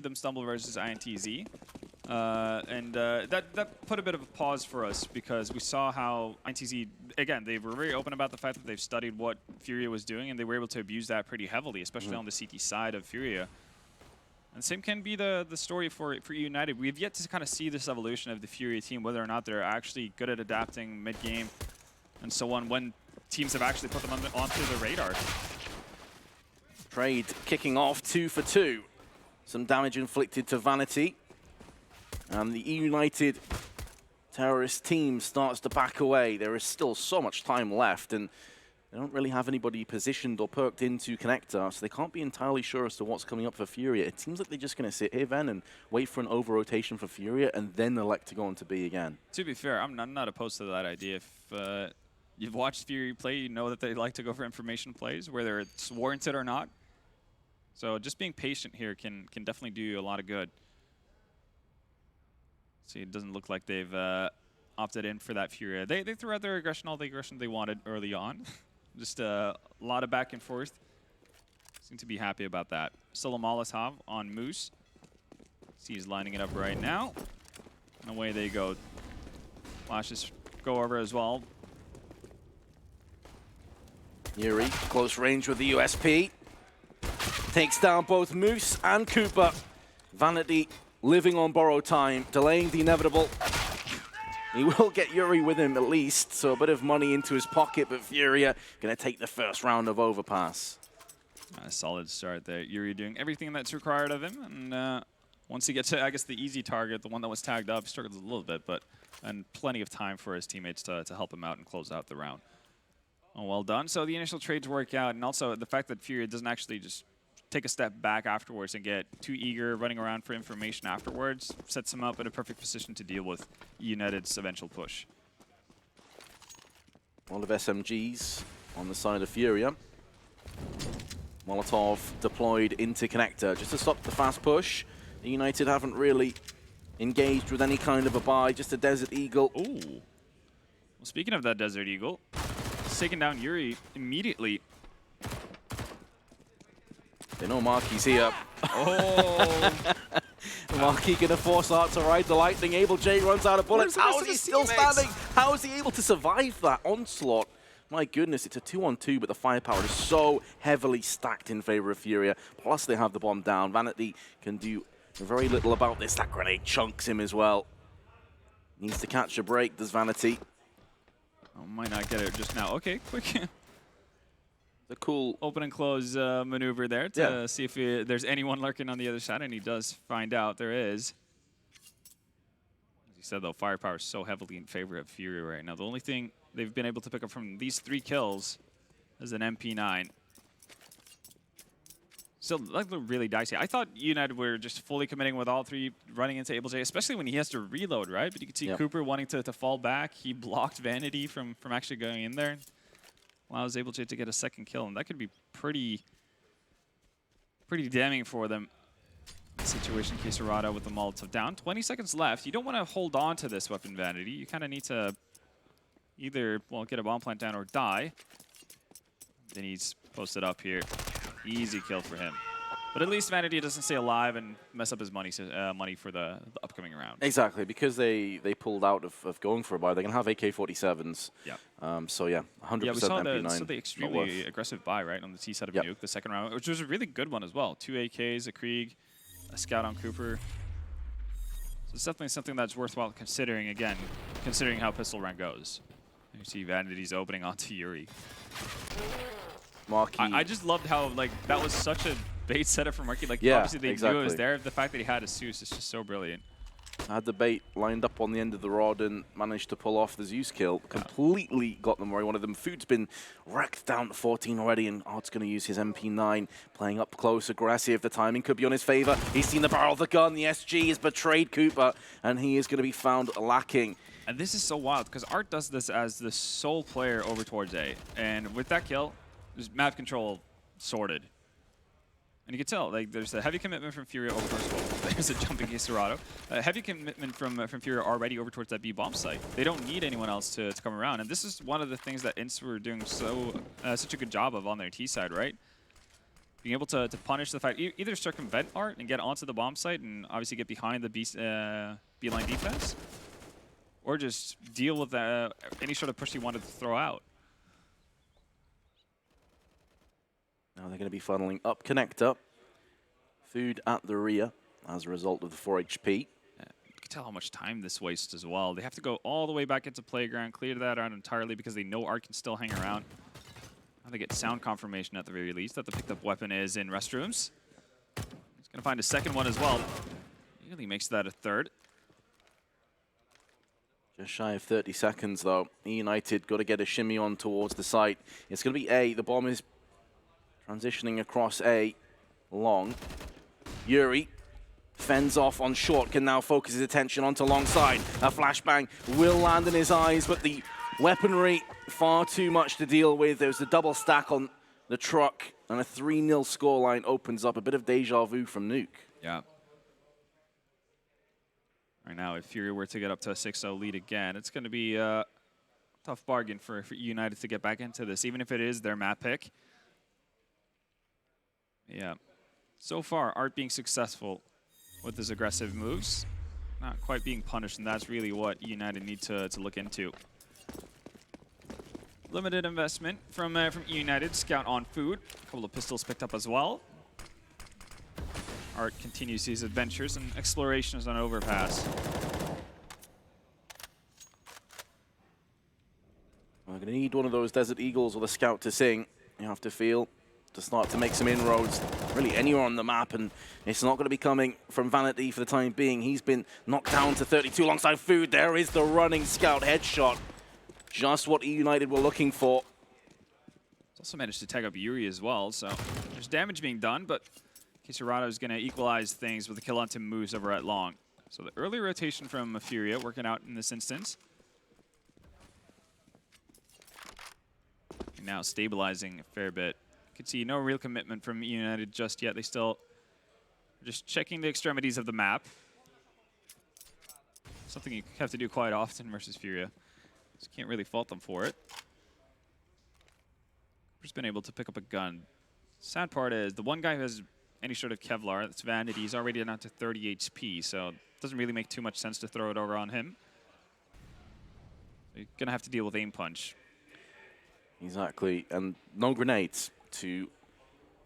them stumble versus INTZ. That put a bit of a pause for us because we saw how INTZ, again, they were very open about the fact that they've studied what FURIA was doing, and they were able to abuse that pretty heavily, especially on the CT side of FURIA. And same can be the story for eUnited. We've yet to kind of see this evolution of the FURIA team, whether or not they're actually good at adapting mid-game and so on when teams have actually put them onto the radar. Trade kicking off 2 for 2. Some damage inflicted to Vanity. And the eUnited terrorist team starts to back away. There is still so much time left, and they don't really have anybody positioned or perked into connector, so they can't be entirely sure as to what's coming up for FURIA. It seems like they're just going to sit here, then, and wait for an over-rotation for FURIA, and then elect to go on to B again. To be fair, I'm not opposed to that idea. If you've watched FURIA play, you know that they like to go for information plays, whether it's warranted or not. So just being patient here can definitely do you a lot of good. See, it doesn't look like they've opted in for that FURIA. They threw out their aggression, all the aggression they wanted early on. Just a lot of back and forth. Seem to be happy about that. Still a Molotov on Moose. See, he's lining it up right now. And away they go. Flashes go over as well. Yuri, close range with the USP. Takes down both Moose and Cooper. Vanity living on borrowed time, delaying the inevitable. He will get Yuri with him at least, so a bit of money into his pocket, but FURIA going to take the first round of Overpass. A solid start there. Yuri doing everything that's required of him, and once he gets to, I guess, the easy target, the one that was tagged up, he struggles a little bit, and plenty of time for his teammates to help him out and close out the round. Oh, well done. So the initial trades work out, and also the fact that FURIA doesn't actually just take a step back afterwards and get too eager running around for information afterwards sets him up in a perfect position to deal with eUnited's eventual push. A lot of SMGs on the side of FURIA. Molotov deployed into connector just to stop the fast push. eUnited haven't really engaged with any kind of a buy, just a Desert Eagle. Ooh. Well, speaking of that Desert Eagle, it's taking down Yuri immediately. They know Marky's here. Oh! Marky gonna force out to ride the lightning. AbleJ runs out of bullets. How is he still standing? How is he able to survive that onslaught? My goodness, it's a 2-on-2, but the firepower is so heavily stacked in favor of FURIA. Plus, they have the bomb down. Vanity can do very little about this. That grenade chunks him as well. Needs to catch a break, does Vanity. Oh, might not get it just now. Okay, quick. The cool open and close maneuver there to see if there's anyone lurking on the other side, and he does find out there is. As you said, though, firepower is so heavily in favor of FURIA right now. The only thing they've been able to pick up from these 3 kills is an MP9. Still, like, really dicey. I thought United were just fully committing with all 3 running into AbleJ, especially when he has to reload, right? But you can see Cooper wanting to fall back. He blocked Vanity from actually going in there. Allows AbleJ to get a second kill, and that could be pretty damning for them. Situation, Quesarado with the Molotov down. 20 seconds left. You don't want to hold on to this weapon, Vanity. You kind of need to either, well, get a bomb plant down or die. Then he's posted up here. Easy kill for him. But at least Vanity doesn't stay alive and mess up his money for the upcoming round. Exactly, because they pulled out of going for a buy. They can have AK-47s. Yeah. So yeah, 100% yeah, we saw MP9. the extremely aggressive buy, right, on the T side of Nuke, the second round, which was a really good one as well. 2 AKs, a Krieg, a Scout on Cooper. So it's definitely something that's worthwhile considering, again, considering how pistol round goes. You see Vanity's opening onto Yuri. Marky. I just loved how, like, that was such a bait setup for Marky. Like, yeah, obviously they knew it was there. The fact that he had a Zeus is just so brilliant. Had the bait lined up on the end of the rod and managed to pull off the Zeus kill. Completely got them where he wanted them. Food's been wrecked down to 14 already, and Odd's going to use his MP9, playing up close, aggressive. The timing could be on his favor. He's seen the barrel of the gun. The SG has betrayed Cooper, and he is going to be found lacking. And this is so wild, because Art does this as the sole player over towards A. And with that kill, there's map control sorted. And you can tell, like, there's a heavy commitment from FURIA over towards well, there's a jumping Quesarado. A heavy commitment from FURIA already over towards that B bomb site. They don't need anyone else to come around. And this is one of the things that Ints were doing such a good job of on their T side, right? being able to punish the fact, either circumvent Art and get onto the bomb site and obviously get behind the B-line defense, or just deal with any sort of push he wanted to throw out. Now they're going to be funneling up connector. Food at the rear as a result of the 4 HP. You can tell how much time this wastes as well. They have to go all the way back into playground, clear that out entirely because they know Art can still hang around. Now they get sound confirmation at the very least that the picked up weapon is in restrooms. He's going to find a second one as well. He really makes that a third. Just shy of 30 seconds though. eUnited got to get a shimmy on towards the site. It's going to be A. The bomb is transitioning across A. Long. Yuri fends off on short, can now focus his attention onto long side. A flashbang will land in his eyes, but the weaponry far too much to deal with. There's a double stack on the truck, and a 3-0 scoreline opens up. A bit of deja vu from Nuke. Yeah. Right now, if FURIA were to get up to a 6-0 lead again, it's going to be a tough bargain for eUnited to get back into this, even if it is their map pick. Yeah. So far, Art being successful with his aggressive moves, not quite being punished, and that's really what eUnited need to look into. Limited investment from eUnited. Scout on food. A couple of pistols picked up as well. Art continues his adventures and explorations on Overpass. We're going to need one of those Desert Eagles or the Scout to sing. You have to feel to start to make some inroads really anywhere on the map, and it's not going to be coming from Vanity for the time being. He's been knocked down to 32 alongside Food. There is the running Scout headshot. Just what eUnited were looking for. He's also managed to tag up Yuri as well, so there's damage being done, but Kisarado is going to equalize things with the kill on Tim moves over at long. So the early rotation from FURIA working out in this instance. And now stabilizing a fair bit. You can see no real commitment from eUnited just yet. They still are just checking the extremities of the map. Something you have to do quite often versus FURIA. So can't really fault them for it. Just been able to pick up a gun. Sad part is the one guy who has any sort of Kevlar, that's Vanity, he's already down to 30 HP, so it doesn't really make too much sense to throw it over on him. So you're going to have to deal with aim punch. Exactly, and no grenades to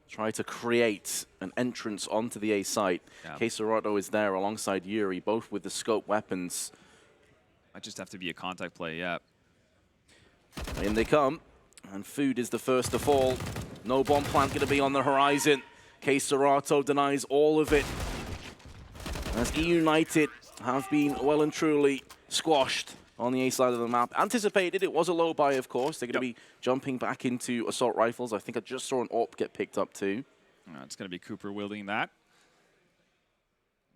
try to create an entrance onto the A site. Yeah. Quesarato is there alongside Yuri, both with the scope weapons. Might just have to be a contact play, yeah. In they come, and Food is the first to fall. No bomb plant going to be on the horizon. Quesarato denies all of it, as eUnited have been well and truly squashed on the A side of the map. Anticipated, it was a low buy, of course. They're going to be jumping back into assault rifles. I think I just saw an AWP get picked up too. It's going to be Cooper wielding that.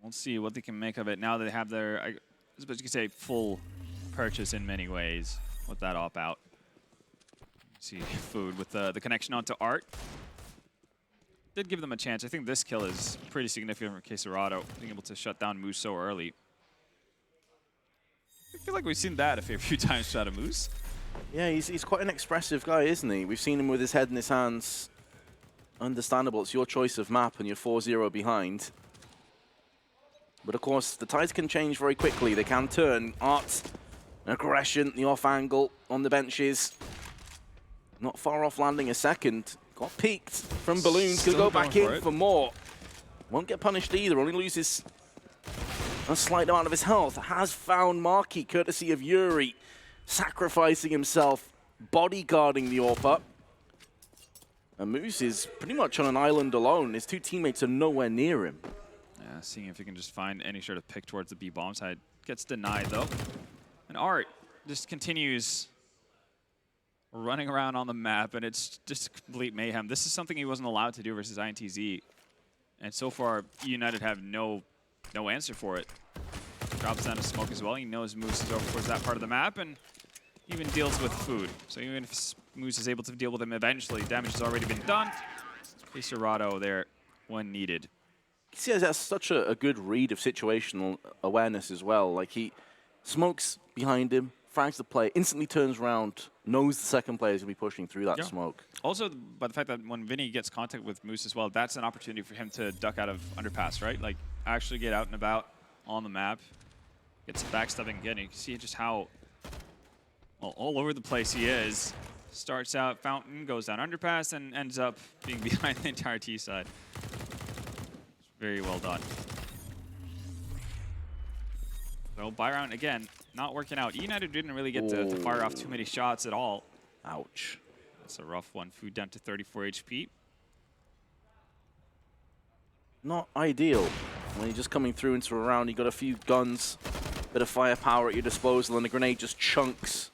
We'll see what they can make of it now that they have their, I suppose you could say, full purchase in many ways with that AWP out. See Food with the connection onto Art. Did give them a chance. I think this kill is pretty significant for Quesarato, being able to shut down Moose so early. I feel like we've seen that a fair few times out of Moose. Yeah, he's quite an expressive guy, isn't he? We've seen him with his head in his hands. Understandable, it's your choice of map and you're 4-0 behind. But of course, the tides can change very quickly. They can turn. Art, aggression, the off angle on the benches. Not far off landing a second. Got peeked from balloons. Could go back in for more. Won't get punished either. Only loses a slight amount of his health. Has found Marky, courtesy of Yuri, sacrificing himself, bodyguarding the AWP. And Moose is pretty much on an island alone. His two teammates are nowhere near him. Yeah, seeing if he can just find any sort of pick towards the B bomb side. Gets denied though. And Art just continues running around on the map, and it's just complete mayhem. This is something he wasn't allowed to do versus INTZ. And so far, eUnited have no answer for it. Drops down to smoke as well. He knows Moose is over towards that part of the map, and even deals with Food. So even if Moose is able to deal with him eventually, damage has already been done. Quesarato there when needed. He has such a good read of situational awareness as well. Like, he smokes behind him, frags the play, instantly turns around knows the second player is going to be pushing through that Yeah. smoke. Also, by the fact that when Vinny gets contact with Moose as well, that's an opportunity for him to duck out of Underpass, right? Like, actually get out and about on the map. Get some backstabbing again. You can see just how, well, all over the place he is. Starts out Fountain, goes down Underpass, and ends up being behind the entire T side. Very well done. So, buy round again, not working out. eUnited didn't really get to fire off too many shots at all. Ouch. That's a rough one. Food down to 34 HP. Not ideal. When you're just coming through into a round, you got a few guns, bit of firepower at your disposal, and the grenade just chunks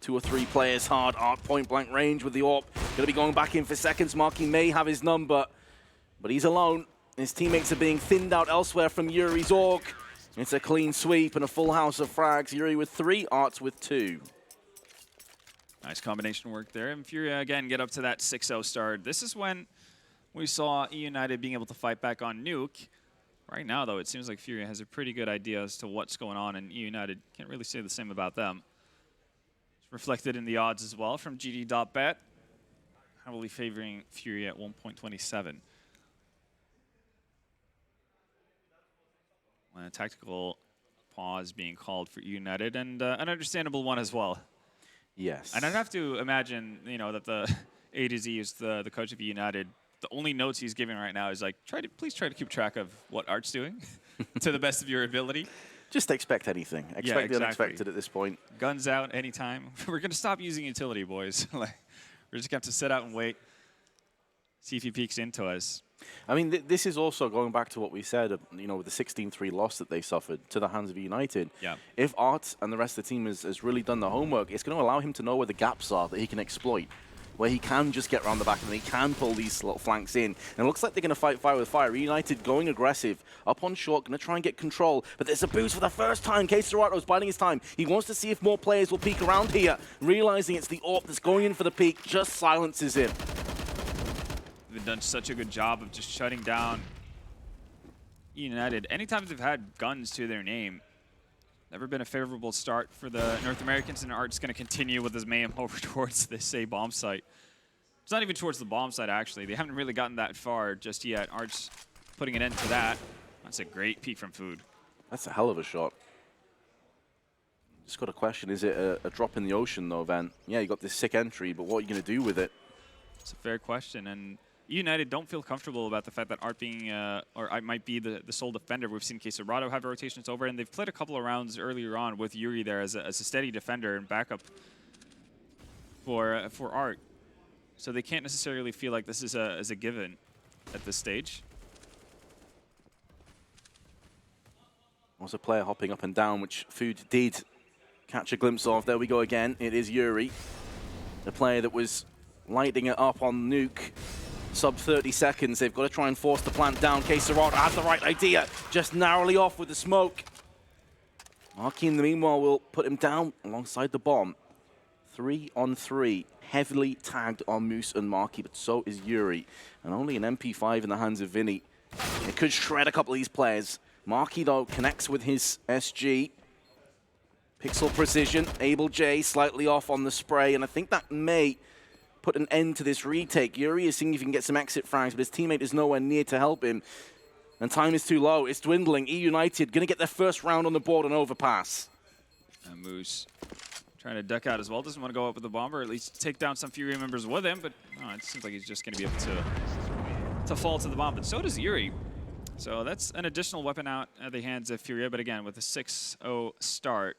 2 or 3 players hard. Art point blank range with the AWP. Gonna be going back in for seconds. Marky may have his number, but he's alone. His teammates are being thinned out elsewhere from Yuri's AUG. It's a clean sweep and a full house of frags. Yuri with 3, Arts with 2. Nice combination work there. And FURIA again get up to that 6-0 start. This is when we saw eUnited being able to fight back on Nuke. Right now, though, it seems like FURIA has a pretty good idea as to what's going on, and eUnited can't really say the same about them. It's reflected in the odds as well from GD.bet, heavily favoring FURIA at 1.27. A tactical pause being called for eUnited, and an understandable one as well. Yes. And I'd have to imagine, you know, that the A to Z is the coach of eUnited. The only notes he's giving right now is like, please try to keep track of what Art's doing to the best of your ability. Just expect anything. Expect the unexpected at this point. Guns out anytime. We're going to stop using utility, boys. Like, we're just going to have to sit out and wait, see if he peeks into us. I mean, this is also going back to what we said, you know, with the 16-3 loss that they suffered to the hands of eUnited. Yeah. If Art and the rest of the team has really done the homework, it's going to allow him to know where the gaps are that he can exploit, where he can just get around the back and he can pull these little flanks in. And it looks like they're going to fight fire with fire. eUnited going aggressive, up on short, going to try and get control. But there's a boost for the first time. Caserato's biding his time. He wants to see if more players will peek around here. Realizing it's the AWP that's going in for the peek, just silences him. They've done such a good job of just shutting down eUnited. Anytime they've had guns to their name, never been a favorable start for the North Americans, and Art's going to continue with his mayhem over towards this A bomb site. It's not even towards the bomb site, actually. They haven't really gotten that far just yet. Art's putting an end to that. That's a great peek from Food. That's a hell of a shot. Just got a question, is it a drop in the ocean, though, Van? Yeah, you got this sick entry, but what are you going to do with it? It's a fair question, and eUnited don't feel comfortable about the fact that Art being, or I might be the sole defender. We've seen Caserado have rotations over, and they've played a couple of rounds earlier on with Yuri there as a steady defender and backup for Art. So they can't necessarily feel like this is a given at this stage. Was a player hopping up and down, which Food did catch a glimpse of. There we go again. It is Yuri, the player that was lighting it up on Nuke. Sub 30 seconds. They've got to try and force the plant down. Caserado has the right idea. Just narrowly off with the smoke. Marky, in the meanwhile, will put him down alongside the bomb. 3 on 3. Heavily tagged on Moose and Marky, but so is Yuri. And only an MP5 in the hands of Vinny. It could shred a couple of these players. Marky, though, connects with his SG. Pixel precision. Able J slightly off on the spray, and I think that may put an end to this retake. Yuri is seeing if he can get some exit frags, but his teammate is nowhere near to help him. And time is too low. It's dwindling. eUnited going to get their first round on the board on Overpass. And Moose trying to duck out as well. Doesn't want to go up with the bomber, or at least take down some FURIA members with him, but it seems like he's just going to be able to fall to the bomb. But so does Yuri. So that's an additional weapon out at the hands of FURIA, but again, with a 6-0 start,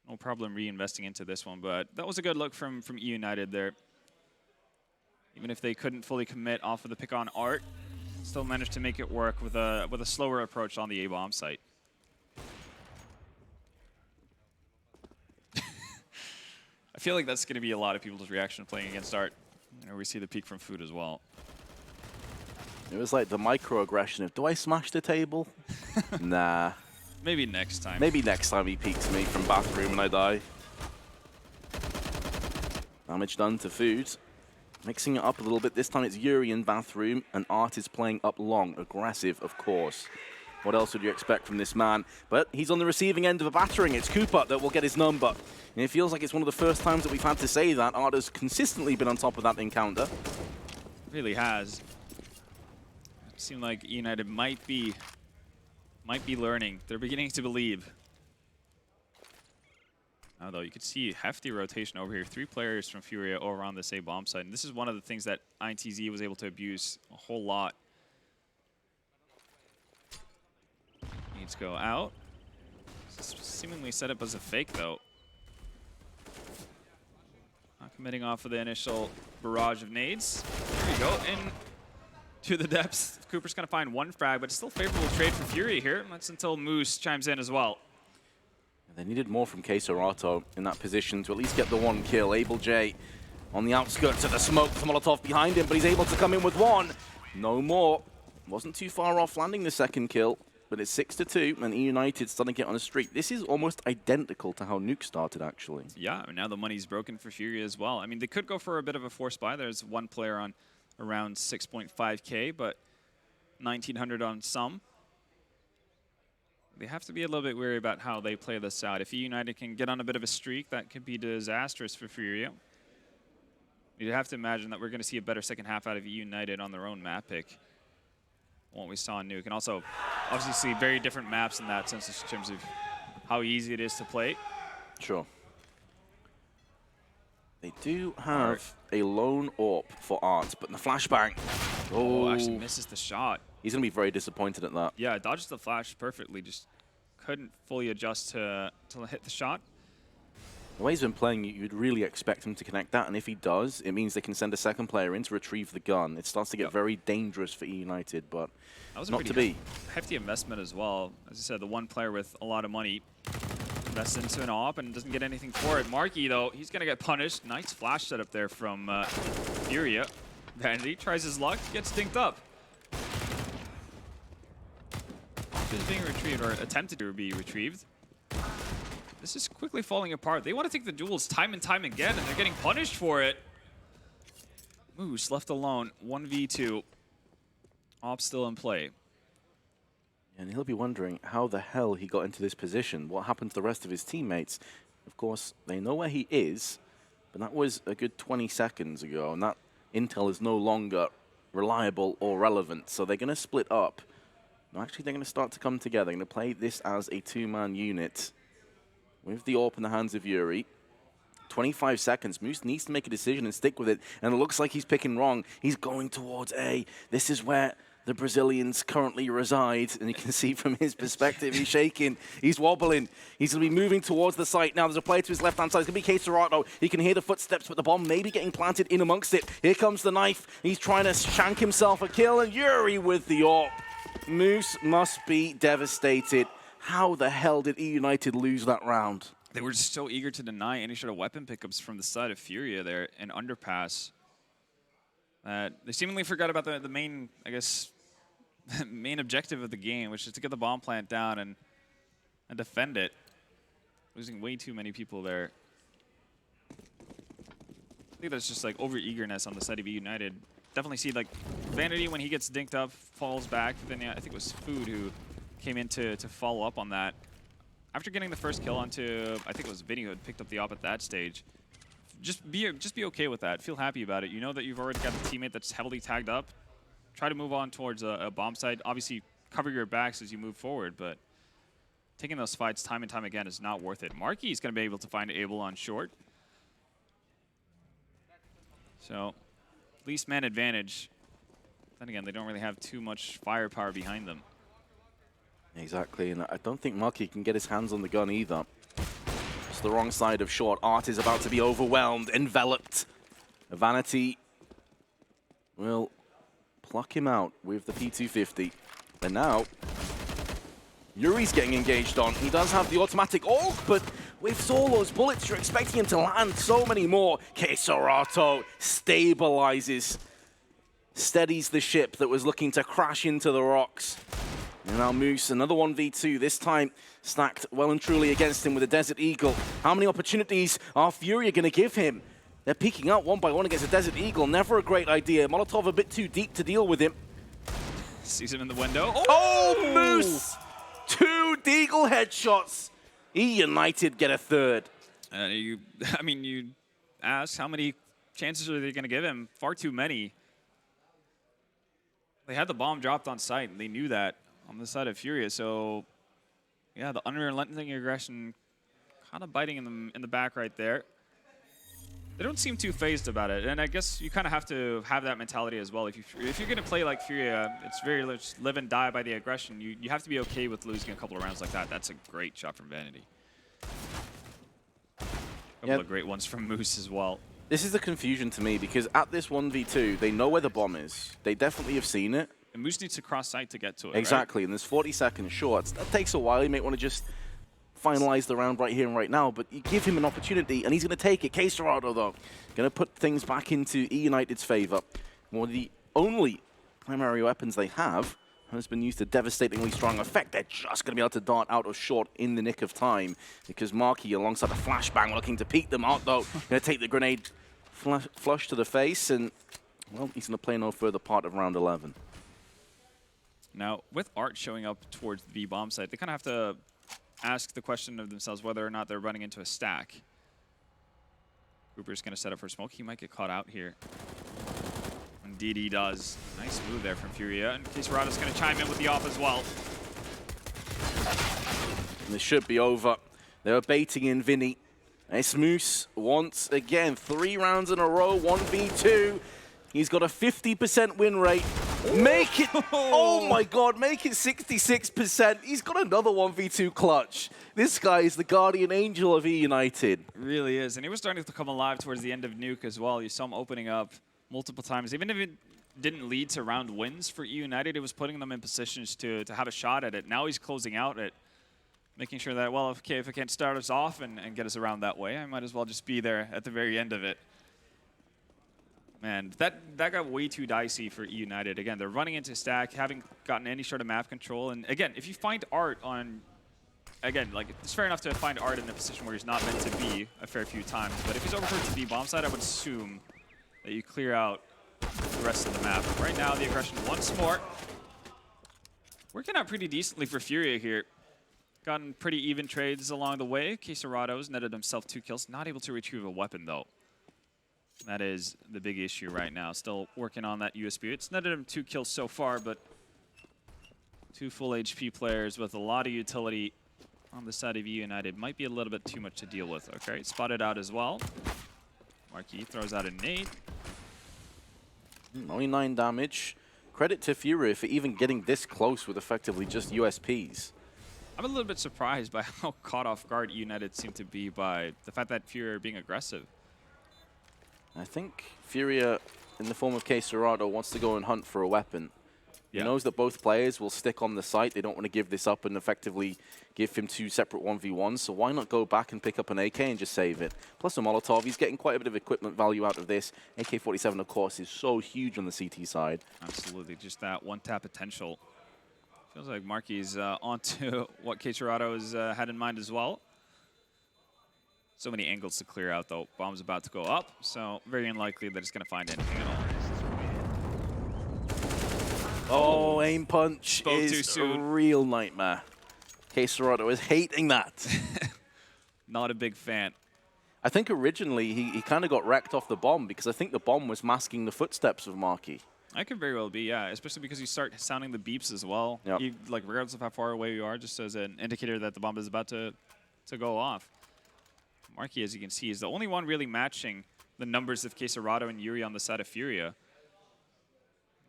no problem reinvesting into this one, but that was a good look from eUnited there. Even if they couldn't fully commit off of the pick on Art, still managed to make it work with a slower approach on the A-bomb site. I feel like that's going to be a lot of people's reaction playing against Art. You know, we see the peek from Food as well. It was like the microaggression of, do I smash the table? Nah. Maybe next time. Maybe next time he peeks me from bathroom and I die. Damage done to Food. Mixing it up a little bit. This time it's Yuri in bathroom and Art is playing up long. Aggressive, of course. What else would you expect from this man? But he's on the receiving end of a battering. It's Cooper that will get his number. And it feels like it's one of the first times that we've had to say that. Arda''s consistently been on top of that encounter. Really has. It seemed like eUnited might be learning. They're beginning to believe. Now, though, you could see hefty rotation over here. 3 players from FURIA over on this A bomb side. And this is one of the things that INTZ was able to abuse a whole lot. Needs to go out. Seemingly set up as a fake, though. Not committing off of the initial barrage of nades. There we go. Into the depths. Cooper's going to find 1 frag, but it's still favorable trade for FURIA here. That's until Moose chimes in as well. They needed more from Keserato in that position to at least get the 1 kill. Able J on the outskirts of the smoke. Molotov behind him, but he's able to come in with 1. No more. Wasn't too far off landing the 2nd kill. But it's 6-2, and eUnited starting to get on a streak. This is almost identical to how Nuke started, actually. Yeah, and now the money's broken for FURIA as well. I mean, they could go for a bit of a forced buy. There's 1 player on around 6.5K, but 1,900 on some. They have to be a little bit wary about how they play this out. If eUnited can get on a bit of a streak, that could be disastrous for FURIA. You'd have to imagine that we're going to see a better second half out of eUnited on their own map pick. What we saw in Nuke, and also obviously see very different maps in that sense in terms of how easy it is to play. Sure. They do have a lone AWP for Art, but in the flashbang. Oh, actually misses the shot. He's going to be very disappointed at that. Yeah, dodges the flash perfectly, just couldn't fully adjust to hit the shot. The way he's been playing, you'd really expect him to connect that, and if he does, it means they can send a 2nd player in to retrieve the gun. It starts to get very dangerous for eUnited, but that was not to be. Hefty investment as well. As I said, the 1 player with a lot of money invests into an AWP and doesn't get anything for it. Marky, though, he's going to get punished. Nice flash setup there from FURIA. Vanity tries his luck, gets dinked up. Is being retrieved, or attempted to be retrieved. This is quickly falling apart. They want to take the duels time and time again, and they're getting punished for it. Moose left alone, 1v2. AWP still in play. And he'll be wondering how the hell he got into this position. What happened to the rest of his teammates? Of course, they know where he is, but that was a good 20 seconds ago, and that intel is no longer reliable or relevant. So they're going to split up. No, actually, they're going to start to come together. They're going to play this as a 2-man unit. With the AWP in the hands of Yuri. 25 seconds. Moose needs to make a decision and stick with it. And it looks like he's picking wrong. He's going towards A. This is where the Brazilians currently reside. And you can see from his perspective, he's shaking. He's wobbling. He's going to be moving towards the site. Now there's a player to his left-hand side. It's going to be Keserato. He can hear the footsteps, but the bomb may be getting planted in amongst it. Here comes the knife. He's trying to shank himself a kill. And Yuri with the AWP. Moose must be devastated. How the hell did eUnited lose that round? They were just so eager to deny any sort of weapon pickups from the side of FURIA there in Underpass. They seemingly forgot about the main, I guess, main objective of the game, which is to get the bomb plant down and defend it. Losing way too many people there. I think that's just like over-eagerness on the side of eUnited. Definitely see like Vanity when he gets dinked up, falls back. Then yeah, I think it was Food who came in to follow up on that. After getting the first kill onto, I think it was Vinny who had picked up the AWP at that stage. Just be okay with that. Feel happy about it. You know that you've already got a teammate that's heavily tagged up. Try to move on towards a bomb site. Obviously, cover your backs as you move forward, but taking those fights time and time again is not worth it. Marky is going to be able to find Abel on short. So, least man advantage. Then again, they don't really have too much firepower behind them. Exactly, and I don't think Marky can get his hands on the gun either. It's the wrong side of short. Art is about to be overwhelmed, enveloped. Vanity will pluck him out with the P250. And now, Yuri's getting engaged on. He does have the automatic ult, but with Solo's bullets, you're expecting him to land so many more. Keserato stabilizes, steadies the ship that was looking to crash into the rocks. And now Moose, another 1v2, this time stacked well and truly against him with a Desert Eagle. How many opportunities are FURIA going to give him? They're peeking out one by one against a Desert Eagle. Never a great idea. Molotov a bit too deep to deal with him. Sees him in the window. Oh, Moose! headshots. eUnited get a third. You ask how many chances are they going to give him? Far too many. They had the bomb dropped on site, and they knew that on the side of FURIA. So, yeah, the unrelenting aggression kind of biting in the back right there. They don't seem too phased about it, and I guess you kind of have to have that mentality as well. If you're going to play like FURIA, it's very much live and die by the aggression. You have to be okay with losing a couple of rounds like that. That's a great shot from Vanity. A couple of great ones from Moose as well. This is the confusion to me, because at this 1v2, they know where the bomb is. They definitely have seen it. And Moose needs to cross site to get to it, Exactly, right? and there's 40 seconds short. That takes a while. You may want to just finalize the round right here and right now, but you give him an opportunity, and he's going to take it. K-Serrado, though, going to put things back into eUnited's favor. One of the only primary weapons they have has been used to devastatingly strong effect. They're just going to be able to dart out of short in the nick of time, because Marky, alongside a flashbang, looking to peek them out, though, going to take the grenade flush to the face, and, well, he's going to play no further part of round 11. Now, with Art showing up towards the B-bomb site, they kind of have to ask the question of themselves whether or not they're running into a stack. Cooper's going to set up for smoke. He might get caught out here. Indeed he does. Nice move there from FURIA. And K-Serrado's going to chime in with the off as well. And this should be over. They were baiting in Vinny. It's Moose once again. 3 rounds in a row, 1v2. He's got a 50% win rate. Make it, oh my God, make it 66%. He's got another 1v2 clutch. This guy is the guardian angel of eUnited. Really is, and he was starting to come alive towards the end of Nuke as well. You saw him opening up multiple times. Even if it didn't lead to round wins for eUnited, it was putting them in positions to have a shot at it. Now he's closing out it, making sure that, well, okay, if I can't start us off and get us around that way, I might as well just be there at the very end of it. Man, that got way too dicey for eUnited. Again, they're running into stack, haven't gotten any sort of map control. And again, if you find Art on, again, like, it's fair enough to find Art in a position where he's not meant to be a fair few times. But if he's over to the bomb side, I would assume that you clear out the rest of the map. Right now, the aggression once more. Working out pretty decently for FURIA here. Gotten pretty even trades along the way. K-Serrado's netted himself 2 kills. Not able to retrieve a weapon, though. That is the big issue right now. Still working on that USB. It's netted him 2 kills so far, but 2 full HP players with a lot of utility on the side of eUnited might be a little bit too much to deal with. Okay, spotted out as well. Marky throws out a nade. Only 9 damage. Credit to FURIA for even getting this close with effectively just USPs. I'm a little bit surprised by how caught off guard eUnited seemed to be by the fact that FURIA are being aggressive. I think FURIA, in the form of K-Serrado, wants to go and hunt for a weapon. He knows that both players will stick on the site. They don't want to give this up and effectively give him 2 separate 1v1s. So why not go back and pick up an AK and just save it? Plus a Molotov. He's getting quite a bit of equipment value out of this. AK-47, of course, is so huge on the CT side. Absolutely. Just that one-tap potential. Feels like Marky's onto what K-Serrado has had in mind as well. So many angles to clear out, though. Bomb's about to go up, so very unlikely that it's going to find anything at all. Oh, aim punch is a real nightmare. K-Serrado is hating that. Not a big fan. I think originally he kind of got wrecked off the bomb because I think the bomb was masking the footsteps of Marky. That could very well be, yeah, especially because you start sounding the beeps as well. Yep. Like, regardless of how far away you are, just as an indicator that the bomb is about to go off. Marky, as you can see, is the only one really matching the numbers of K-Serrado and Yuri on the side of FURIA.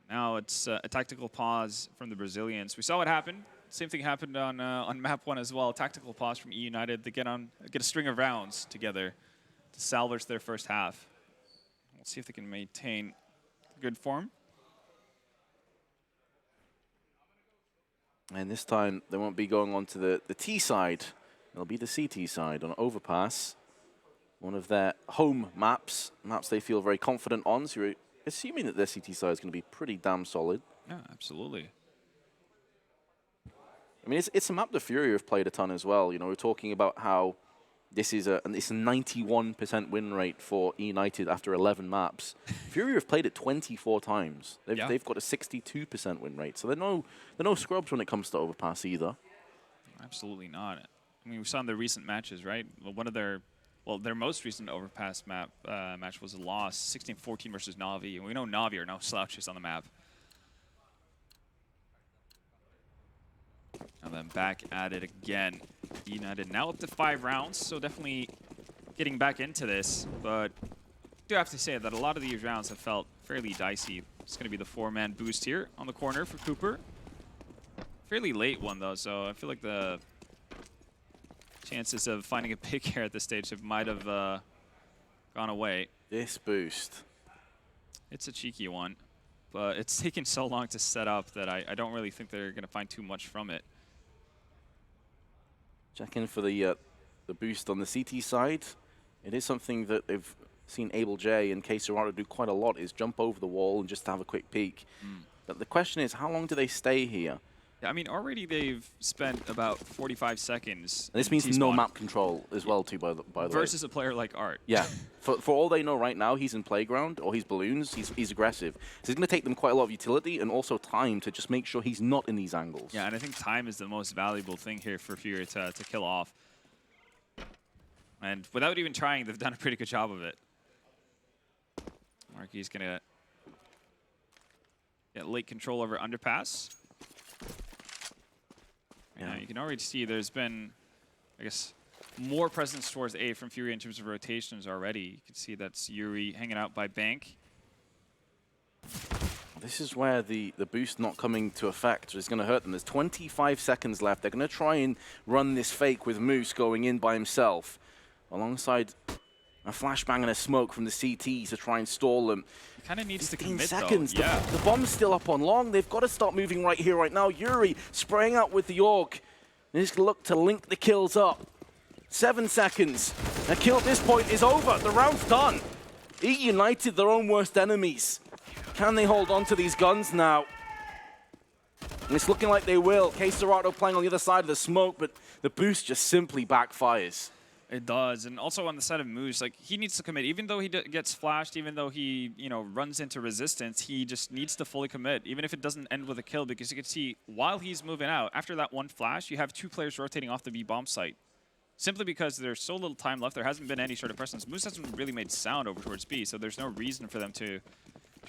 Now it's a tactical pause from the Brazilians. We saw what happened. Same thing happened on map 1 as well. Tactical pause from eUnited. They get a string of rounds together to salvage their first half. We'll see if they can maintain good form. And this time they won't be going on to the T side. It'll be the CT side on Overpass. One of their home maps they feel very confident on. So you're assuming that their CT side is going to be pretty damn solid. Yeah, absolutely. I mean, it's a map that FURIA have played a ton as well. You know, we're talking about how this is it's a 91% win rate for eUnited after 11 maps. FURIA have played it 24 times. They've got a 62% win rate. So they're no scrubs when it comes to Overpass either. Absolutely not. I mean, we saw in the recent matches, right? One of their most recent Overpass match was a loss, 16-14 versus Na'Vi. And we know Na'Vi are no slouches on the map. And then back at it again. eUnited now up to 5 rounds, so definitely getting back into this. But I do have to say that a lot of these rounds have felt fairly dicey. It's going to be the 4-man boost here on the corner for Cooper. Fairly late one, though, so I feel like the chances of finding a pick here at this stage might have gone away. This boost. It's a cheeky one, but it's taken so long to set up that I don't really think they're going to find too much from it. Check in for the boost on the CT side. It is something that they've seen Abel J and K Serrato do quite a lot, is jump over the wall and just have a quick peek. But the question is, how long do they stay here? Yeah, I mean, already they've spent about 45 seconds. And this means no map control as well, too, by the way. Versus a player like Art. Yeah. For all they know right now, he's in Playground, or he's Balloons, he's aggressive. So it's going to take them quite a lot of utility and also time to just make sure he's not in these angles. Yeah, and I think time is the most valuable thing here for FURIA to kill off. And without even trying, they've done a pretty good job of it. Marky's going to get late control over Underpass. Yeah, you can already see there's been, I guess, more presence towards A from FURIA in terms of rotations already. You can see that's Yuri hanging out by Bank. This is where the boost not coming to effect is going to hurt them. There's 25 seconds left. They're going to try and run this fake with Moose going in by himself, alongside a flashbang and a smoke from the CT to try and stall them. He kind of needs to 15 commit, seconds. though. Yeah. The bomb's still up on long. They've got to start moving right here, right now. Yuri spraying out with the AUG. And he's going to look to link the kills up. 7 seconds. A kill at this point is over. The round's done. eUnited, their own worst enemies. Can they hold on to these guns now? And it's looking like they will. K Serrato playing on the other side of the smoke, but the boost just simply backfires. It does, and also on the side of Moose, like, he needs to commit. Even though he gets flashed, even though he, runs into resistance, he just needs to fully commit, even if it doesn't end with a kill, because you can see while he's moving out, after that one flash, you have 2 players rotating off the B bomb site. Simply because there's so little time left, there hasn't been any sort of presence. Moose hasn't really made sound over towards B, so there's no reason for them to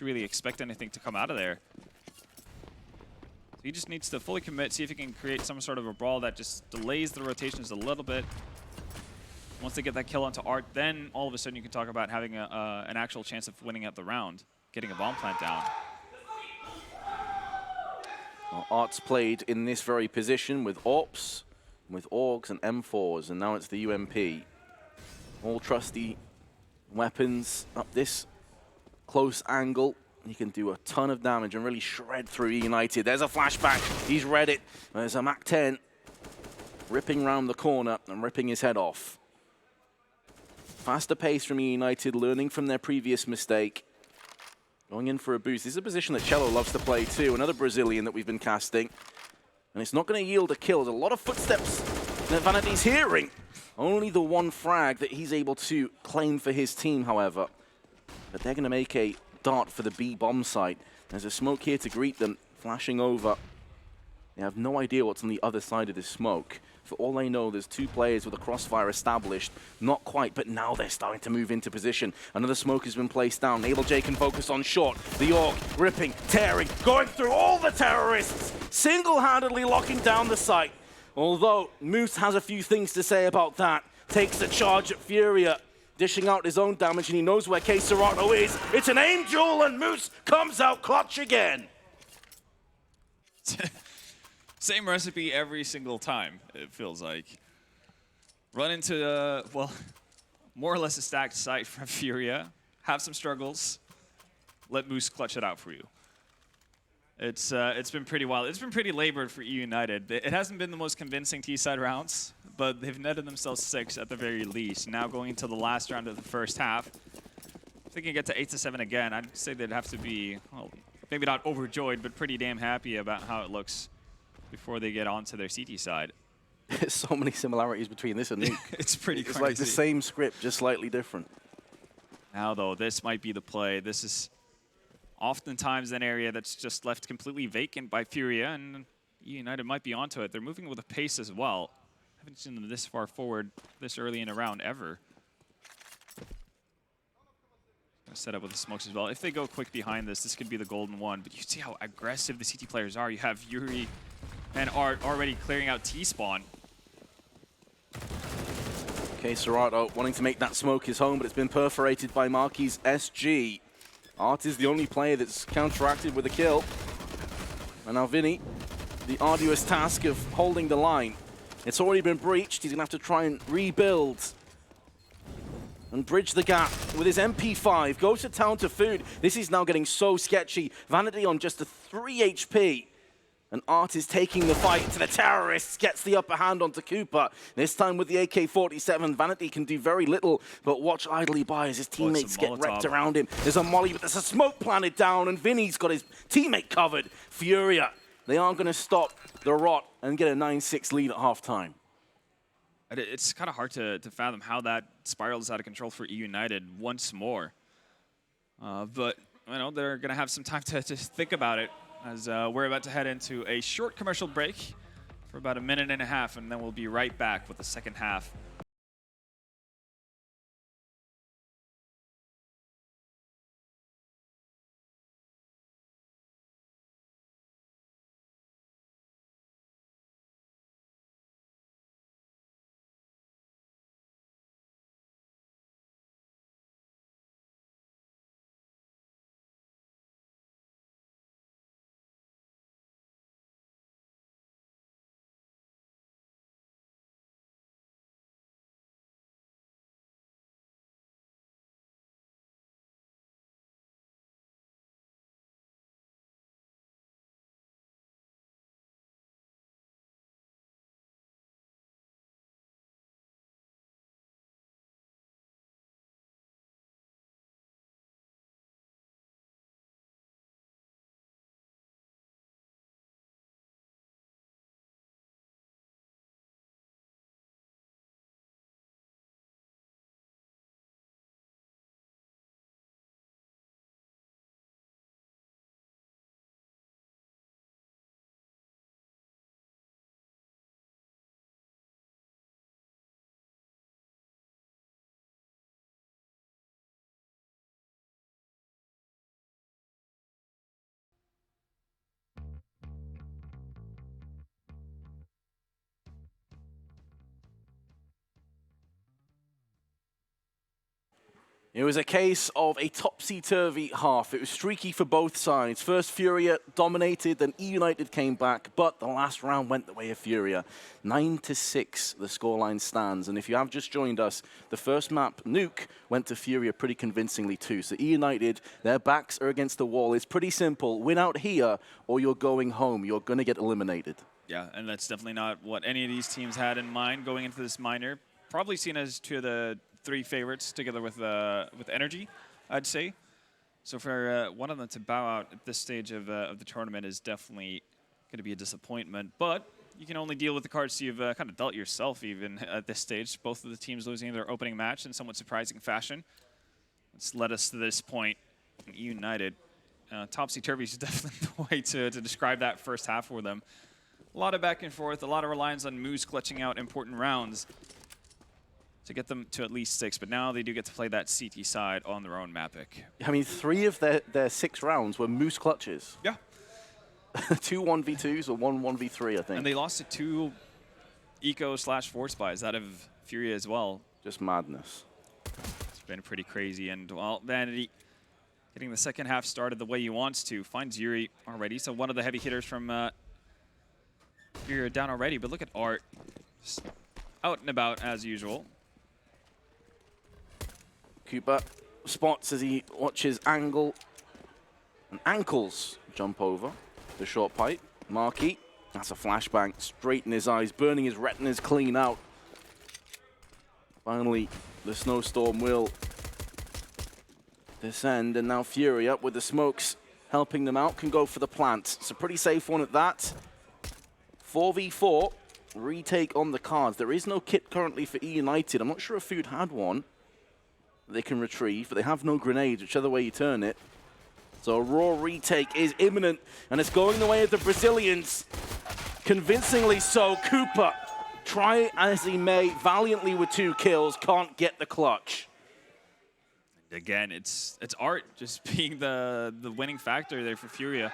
really expect anything to come out of there. So he just needs to fully commit, see if he can create some sort of a brawl that just delays the rotations a little bit. Once they get that kill onto Art, then all of a sudden you can talk about having an actual chance of winning out the round, getting a bomb plant down. Well, Art's played in this very position with AWPs, with AUGs and M4s, and now it's the UMP. All trusty weapons up this close angle. He can do a ton of damage and really shred through eUnited. There's a flashback. He's read it. There's a MAC-10 ripping round the corner and ripping his head off. Faster pace from eUnited, learning from their previous mistake. Going in for a boost. This is a position that Cello loves to play too, another Brazilian that we've been casting. And it's not going to yield a kill. There's a lot of footsteps that Vanity's hearing. Only the one frag that he's able to claim for his team, however. But they're going to make a dart for the B bomb site. There's a smoke here to greet them, flashing over. They have no idea what's on the other side of this smoke. For all they know, there's 2 players with a crossfire established. Not quite, but now they're starting to move into position. Another smoke has been placed down. Abel J can focus on short. The AUG ripping, tearing, going through all the terrorists, single-handedly locking down the site. Although Moose has a few things to say about that. Takes the charge at FURIA, dishing out his own damage, and he knows where K Serrato is. It's an aim duel, and Moose comes out clutch again. Same recipe every single time, it feels like. Run into, well, more or less a stacked site from FURIA. Have some struggles. Let Moose clutch it out for you. It's been pretty wild. It's been pretty labored for eUnited. It hasn't been the most convincing T-side rounds, but they've netted themselves 6 at the very least. Now going into the last round of the first half, if they can get to 8-7 again, I'd say they'd have to be, well, maybe not overjoyed, but pretty damn happy about how it looks before they get onto their CT side. There's so many similarities between this and Nuke. It's pretty crazy. It's like the same script, just slightly different. Now, though, this might be the play. This is oftentimes an area that's just left completely vacant by FURIA, and eUnited might be onto it. They're moving with a pace as well. Haven't seen them this far forward this early in a round ever. Gonna set up with the smokes as well. If they go quick behind this, this could be the golden one. But you see how aggressive the CT players are. You have Yuri and Art already clearing out T-spawn. Okay, Serato wanting to make that smoke his home, but it's been perforated by Marquis SG. Art is the only player that's counteracted with a kill. And now Vinny, the arduous task of holding the line. It's already been breached. He's going to have to try and rebuild and bridge the gap with his MP5. Goes to town to Food. This is now getting so sketchy. Vanity on just a 3 HP. And Art is taking the fight to the terrorists, gets the upper hand onto Cooper. This time with the AK-47, Vanity can do very little, but watch idly by as his teammates get wrecked around him. There's a molly, but there's a smoke planted down, and Vinny's got his teammate covered. FURIA, they aren't going to stop the rot and get a 9-6 lead at halftime. It's kind of hard to fathom how that spirals out of control for eUnited once more. But you know, they're going to have some time to think about it, as we're about to head into a short commercial break for about 1.5 minutes, and then we'll be right back with the second half. It was a case of a topsy-turvy half. It was streaky for both sides. First, FURIA dominated, then eUnited came back, but the last round went the way of FURIA. 9-6, the scoreline stands. And if you have just joined us, the first map, Nuke, went to FURIA pretty convincingly too. So eUnited, their backs are against the wall. It's pretty simple. Win out here, or you're going home. You're going to get eliminated. Yeah, and that's definitely not what any of these teams had in mind going into this minor. Probably seen as two of the 3 favorites together with Energy, I'd say. So for one of them to bow out at this stage of the tournament is definitely going to be a disappointment. But you can only deal with the cards you've kind of dealt yourself even at this stage. Both of the teams losing their opening match in somewhat surprising fashion. It's led us to this point. eUnited. Topsy-turvy is definitely the way to describe that first half for them. A lot of back and forth, a lot of reliance on Moose clutching out important rounds to get them to at least 6, but now they do get to play that CT side on their own map pick. I mean, 3 of their 6 rounds were Moose clutches. Yeah. 2 1v2s or 1 1v3, I think. And they lost to 2 eco/force spies out of FURIA as well. Just madness. It's been pretty crazy, and well, Vanity getting the second half started the way he wants to. Finds Yuri already, so one of the heavy hitters from FURIA down already, but look at Art. Just out and about as usual. Cooper spots as he watches angle and ankles jump over the short pipe. Marquis, that's a flashbang straight in his eyes, burning his retinas clean out. Finally, the snowstorm will descend, and now FURIA with the smokes helping them out can go for the plant. It's a pretty safe one at that. 4v4, retake on the cards. There is no kit currently for eUnited. I'm not sure if Food had one they can retrieve, but they have no grenades, whichever way you turn it. So a raw retake is imminent, and it's going the way of the Brazilians. Convincingly so, Cooper, try as he may, valiantly with 2 kills, can't get the clutch. Again, it's Art just being the winning factor there for FURIA.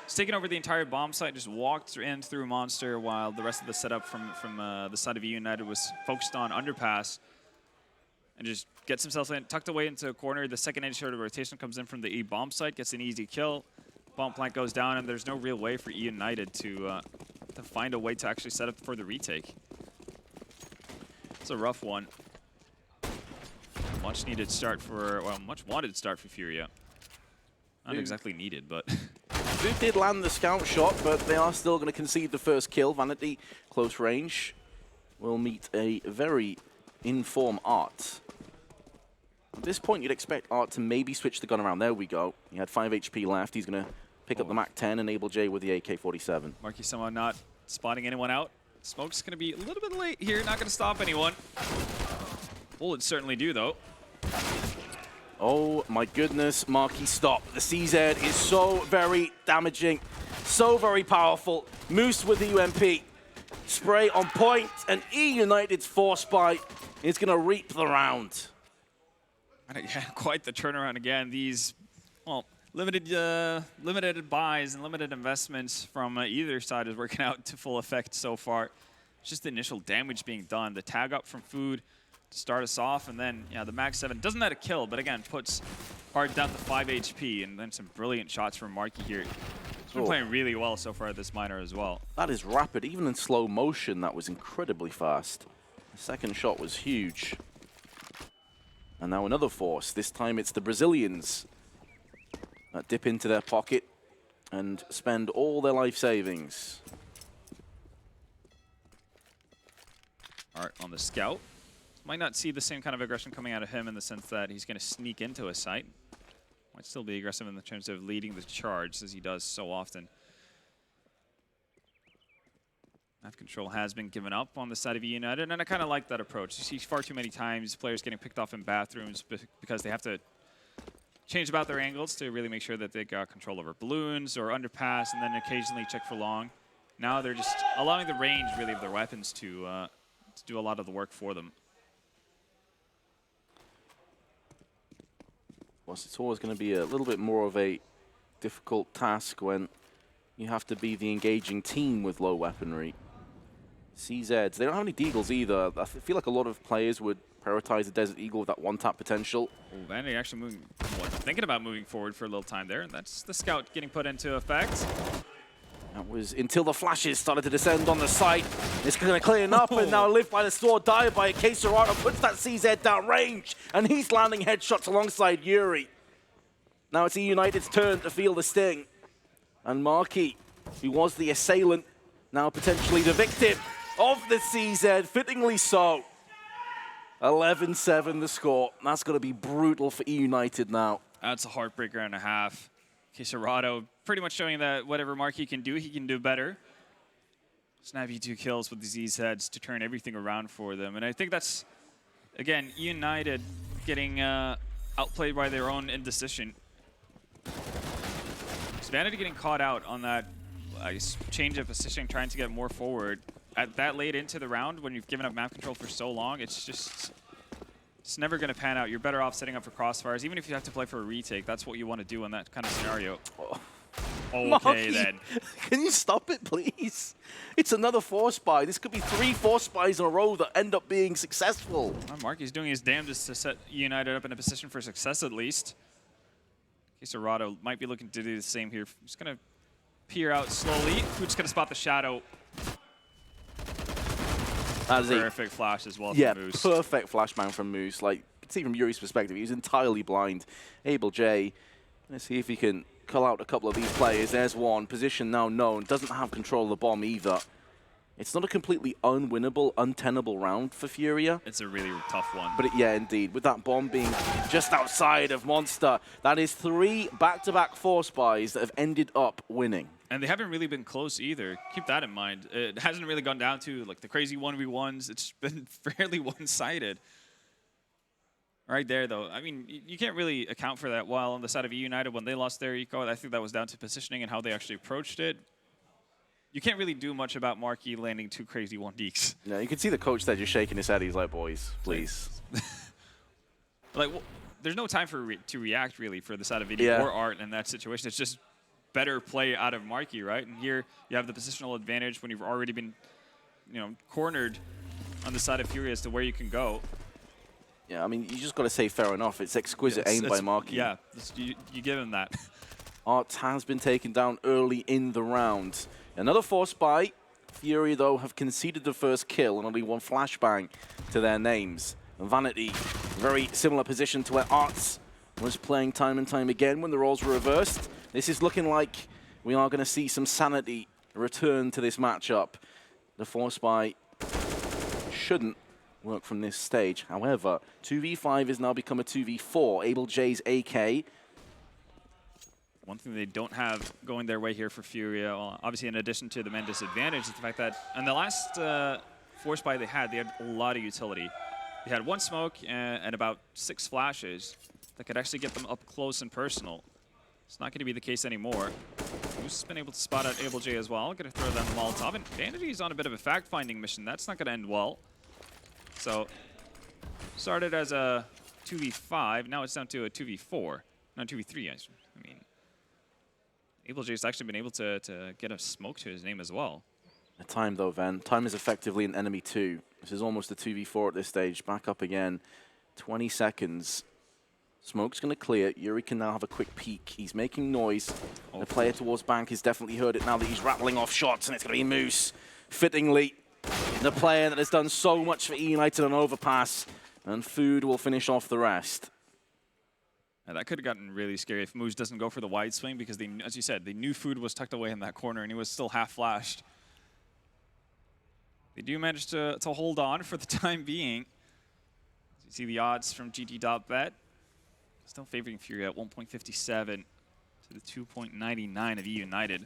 He's taken over the entire bomb site, just walked in through Monster while the rest of the setup from the side of eUnited was focused on Underpass. And just gets himself in, tucked away into a corner. The second initiator rotation comes in from the E bomb site, gets an easy kill. Bomb plant goes down, and there's no real way for eUnited to find a way to actually set up for the retake. It's a rough one. Much needed start for, well, much wanted start for FURIA. Not exactly needed, but. Duke did land the scout shot, but they are still going to concede the first kill. Vanity, close range, will meet a very informed Art. At this point, you'd expect Art to maybe switch the gun around. There we go. He had 5 HP left. He's going to pick up the MAC-10, enable J with the AK-47. Marky somehow not spotting anyone out. Smoke's going to be a little bit late here, not going to stop anyone. Bullets certainly do, though. Oh my goodness, Marky, stop. The CZ is so very damaging, so very powerful. Moose with the UMP. Spray on point, and eUnited's Force Bite is going to reap the round. And yeah, quite the turnaround again. These, well, limited buys and limited investments from either side is working out to full effect so far. It's just the initial damage being done. The tag up from Food to start us off, and then, yeah, the MAC-7 doesn't net a kill, but again, puts Art down to 5 HP, and then some brilliant shots from Marky here. He's been playing really well so far this minor as well. That is rapid. Even in slow motion, that was incredibly fast. The second shot was huge. And now another force. This time it's the Brazilians that dip into their pocket and spend all their life savings. Art on the scout. Might not see the same kind of aggression coming out of him in the sense that he's going to sneak into a site. Might still be aggressive in the terms of leading the charge, as he does so often. Map control has been given up on the side of eUnited, and I kind of like that approach. You see far too many times players getting picked off in bathrooms because they have to change about their angles to really make sure that they got control over balloons or underpass, and then occasionally check for long. Now they're just allowing the range, really, of their weapons to do a lot of the work for them. It's always going to be a little bit more of a difficult task when you have to be the engaging team with low weaponry. CZs, they don't have any Deagles either. I feel like a lot of players would prioritize the Desert Eagle with that one-tap potential. Oh, Vanity actually moving, thinking about moving forward for a little time there, and that's the scout getting put into effect. That was until the flashes started to descend on the site. It's going to clean up, and now Live by the Sword, Die by a Caserado puts that CZ down range, and he's landing headshots alongside Yuri. Now it's eUnited's turn to feel the sting. And Marky, who was the assailant, now potentially the victim of the CZ, fittingly so. 11-7 the score. That's going to be brutal for eUnited now. That's a heartbreaker and a half. Caserado pretty much showing that whatever Marky can do, he can do better. Snappy 2 kills with the Z-heads to turn everything around for them. And I think that's, again, eUnited getting outplayed by their own indecision. Vanity getting caught out on that change of position, trying to get more forward. At that late into the round, when you've given up map control for so long, it's never going to pan out. You're better off setting up for crossfires. Even if you have to play for a retake, that's what you want to do in that kind of scenario. Oh. Okay, Marky, then. Can you stop it, please? It's another force buy. This could be 3 force buys in a row that end up being successful. Well, Marky's doing his damnedest to set eUnited up in a position for success, at least. Caserado might be looking to do the same here. Just going to peer out slowly. Food's going to spot the shadow. Perfect flash as well from Moose. Yeah, perfect flashbang from Moose. Like, you can see from Yuri's perspective, he was entirely blind. Able J, let's see if he can call out a couple of these players. There's one. Position now known. Doesn't have control of the bomb either. It's not a completely unwinnable, untenable round for FURIA. It's a really tough one. But yeah, indeed. With that bomb being just outside of Monster, that is 3 back-to-back force buys that have ended up winning. And they haven't really been close either. Keep that in mind. It hasn't really gone down to like the crazy 1v1s. It's been fairly one-sided. Right there, though. I mean, you can't really account for that. While on the side of eUnited, when they lost their eco, I think that was down to positioning and how they actually approached it. you can't really do much about Marquee landing 2 crazy 1Ds. Yeah, you can see the coach there just shaking his head. He's like, boys, please. Like, well, there's no time for to react, really, for the side of Vidi or Art in that situation. It's just better play out of Marquee, right? And here you have the positional advantage when you've already been, cornered on the side of FURIA as to where you can go. Yeah, I mean, you just got to say fair enough. It's exquisite aim by Marquee. Yeah, you give him that. Art has been taken down early in the round. Another force buy. FURIA, though, have conceded the first kill and only one flashbang to their names. Vanity, very similar position to where Arts was playing time and time again when the roles were reversed. This is looking like we are going to see some sanity return to this matchup. The force buy shouldn't work from this stage. However, 2v5 has now become a 2v4. Able J's AK. One thing they don't have going their way here for FURIA, well, obviously in addition to the man disadvantage, is the fact that in the last force buy they had a lot of utility. They had 1 smoke and about 6 flashes that could actually get them up close and personal. It's not going to be the case anymore. Moose has been able to spot out Able J as well. Going to throw down the Molotov. And Vanity is on a bit of a fact-finding mission. That's not going to end well. So, started as a 2v5. Now it's down to a 2v4. No, 2v3, I mean. Able J has actually been able to get a smoke to his name as well. The time, though, Van. Time is effectively an enemy 2. This is almost a 2v4 at this stage. Back up again. 20 seconds. Smoke's going to clear. Yuri can now have a quick peek. He's making noise. The player towards bank has definitely heard it now that he's rattling off shots, and it's going to be Moose. Fittingly, the player that has done so much for eUnited on Overpass, and Food will finish off the rest. Yeah, that could have gotten really scary if Moose doesn't go for the wide swing because, they, as you said, they knew Food was tucked away in that corner, and he was still half flashed. They do manage to hold on for the time being. You see the odds from GT.bet. Still favoring FURIA at 1.57 to the 2.99 of eUnited.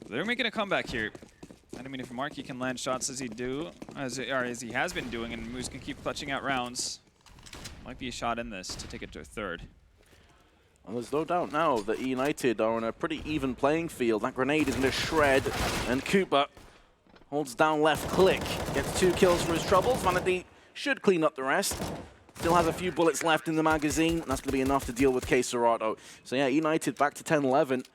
They're making a comeback here. I mean, if Marquee can land shots as he has been doing, and Moose can keep clutching out rounds, might be a shot in this to take it to a third. Well, there's no doubt now that eUnited are on a pretty even playing field. That grenade is going to shred, and Cooper holds down left click. Gets 2 kills for his troubles. Vanity should clean up the rest. Still has a few bullets left in the magazine, and that's going to be enough to deal with K Serato. So yeah, eUnited back to 10-11.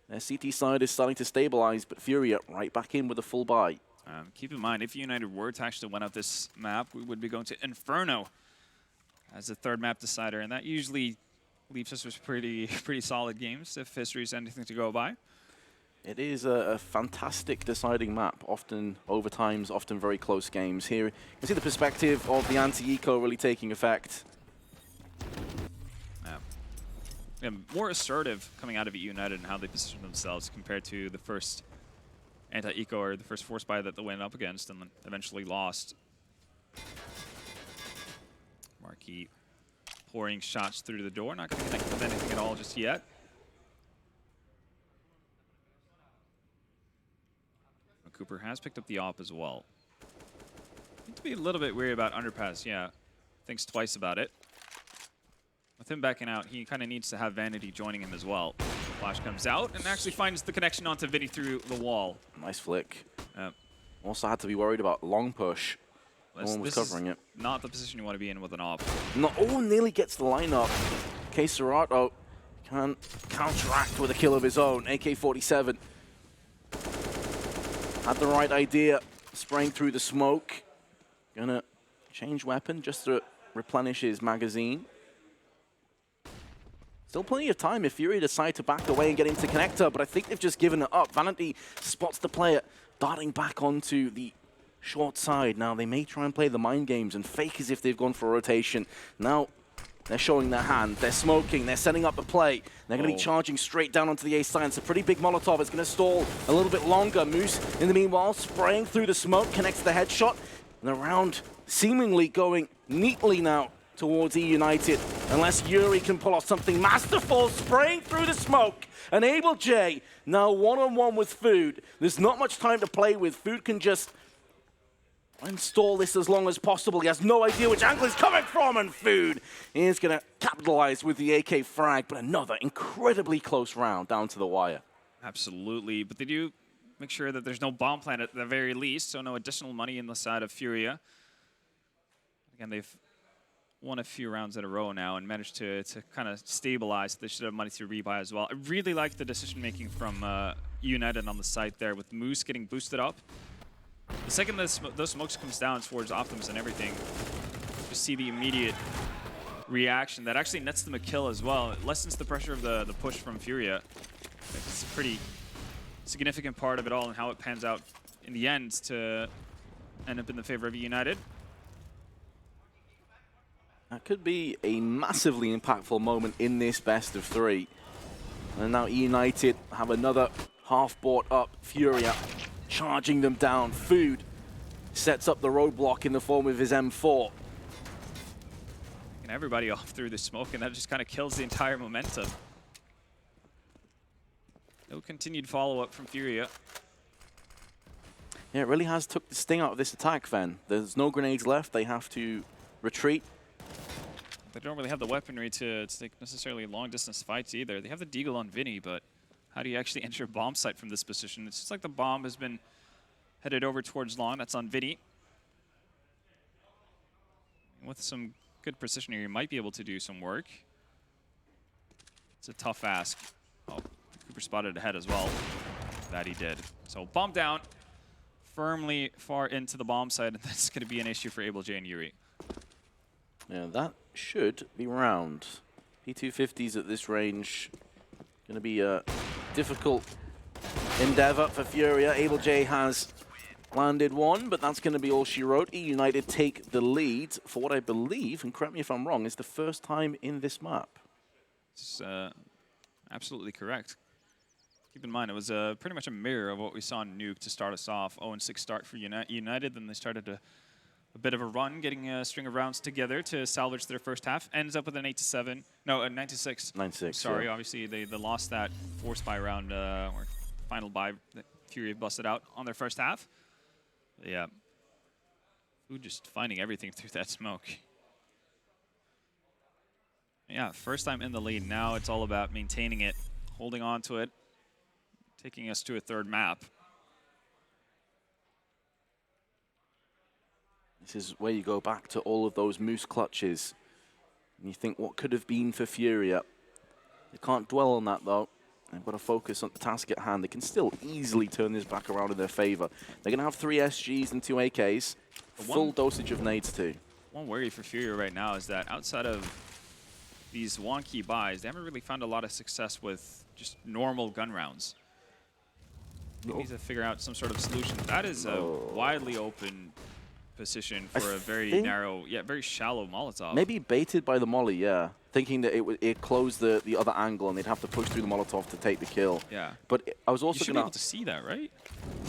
Their CT side is starting to stabilize, but FURIA right back in with a full buy. Keep in mind, if eUnited were to actually win out this map, we would be going to Inferno as the 3rd map decider, and that usually leaves us with pretty solid games if history is anything to go by. It is a fantastic deciding map, often overtimes, often very close games. Here you can see the perspective of the anti-eco really taking effect. Yeah, more assertive coming out of eUnited and how they position themselves compared to the first anti-eco or the first force buy that they went up against and eventually lost. Marquee pouring shots through the door, not going to connect with anything at all just yet. Cooper has picked up the op as well. Need to be a little bit weary about Underpass, yeah. Thinks twice about it. With him backing out, he kind of needs to have Vanity joining him as well. Flash comes out and actually finds the connection onto Vidi through the wall. Nice flick. Also had to be worried about long push. No one was covering it. Not the position you want to be in with an op. No, oh, nearly gets the lineup. K Serato can counteract with a kill of his own. AK-47. Had the right idea, spraying through the smoke. Gonna change weapon just to replenish his magazine. Still plenty of time if FURIA decide to back away and get into connector, but I think they've just given it up. Vanity spots the player darting back onto the short side. Now they may try and play the mind games and fake as if they've gone for a rotation. Now they're showing their hand, they're smoking, they're setting up the play. They're going to be charging straight down onto the A side. It's a pretty big Molotov. It's going to stall a little bit longer. Moose, in the meanwhile, spraying through the smoke, connects the headshot. And the round seemingly going neatly now towards eUnited, unless Yuri can pull off something masterful, spraying through the smoke. And Able J now one-on-one with Food. There's not much time to play with. Food can just install this as long as possible. He has no idea which angle he's coming from, and Food is going to capitalize with the AK frag, but another incredibly close round down to the wire. Absolutely, but they do make sure that there's no bomb plant at the very least, so no additional money in the side of FURIA. Again, they've won a few rounds in a row now and managed to kind of stabilize. They should have money to rebuy as well. I really like the decision-making from eUnited on the site there, with Moose getting boosted up. The second those smokes comes down towards Optimus and everything, you see the immediate reaction that actually nets them a kill as well. It lessens the pressure of the push from FURIA. It's a pretty significant part of it all and how it pans out in the end to end up in the favor of eUnited. That could be a massively impactful moment in this best of 3. And now eUnited have another half bought up FURIA charging them down. Food sets up the roadblock in the form of his M4. And everybody off through the smoke, and that just kind of kills the entire momentum. No continued follow-up from FURIA. Yeah, it really has took the sting out of this attack, Ven. There's no grenades left. They have to retreat. They don't really have the weaponry to take necessarily long-distance fights either. They have the Deagle on Vinny, but how do you actually enter a bomb site from this position? It's just like the bomb has been headed over towards long. That's on Vinny. With some good precision here, you might be able to do some work. It's a tough ask. Oh, Cooper spotted ahead as well. That he did. So bomb down, firmly far into the bomb site, and that's going to be an issue for AbleJ and Yuri. Yeah, that should be round. P250s at this range going to be a difficult endeavor for FURIA. AbleJ has landed one, but that's going to be all she wrote. eUnited take the lead for what I believe, and correct me if I'm wrong, is the first time in this map. It's absolutely correct. Keep in mind, it was pretty much a mirror of what we saw in Nuke to start us off. 0-6 start for eUnited, then they started a bit of a run, getting a string of rounds together to salvage their first half. Ends up with an 8-7, no, a 9-6. 9-6. Sorry, yeah. Obviously they lost that force buy round, or final buy that FURIA busted out on their first half. But yeah, Food just finding everything through that smoke. Yeah, first time in the lead. Now it's all about maintaining it, holding on to it, taking us to a third map. This is where you go back to all of those Moose clutches. And you think, what could have been for FURIA? They can't dwell on that, though. They've got to focus on the task at hand. They can still easily turn this back around in their favor. They're going to have 3 SGs and 2 AKs. Full dosage of nades, too. One worry for FURIA right now is that outside of these wonky buys, they haven't really found a lot of success with just normal gun rounds. They need to figure out some sort of solution. That is a widely open position for a very narrow, very shallow Molotov. Maybe baited by the molly, yeah. Thinking that it closed the other angle and they'd have to push through the Molotov to take the kill. Yeah. But I was also you should be able to see that, right?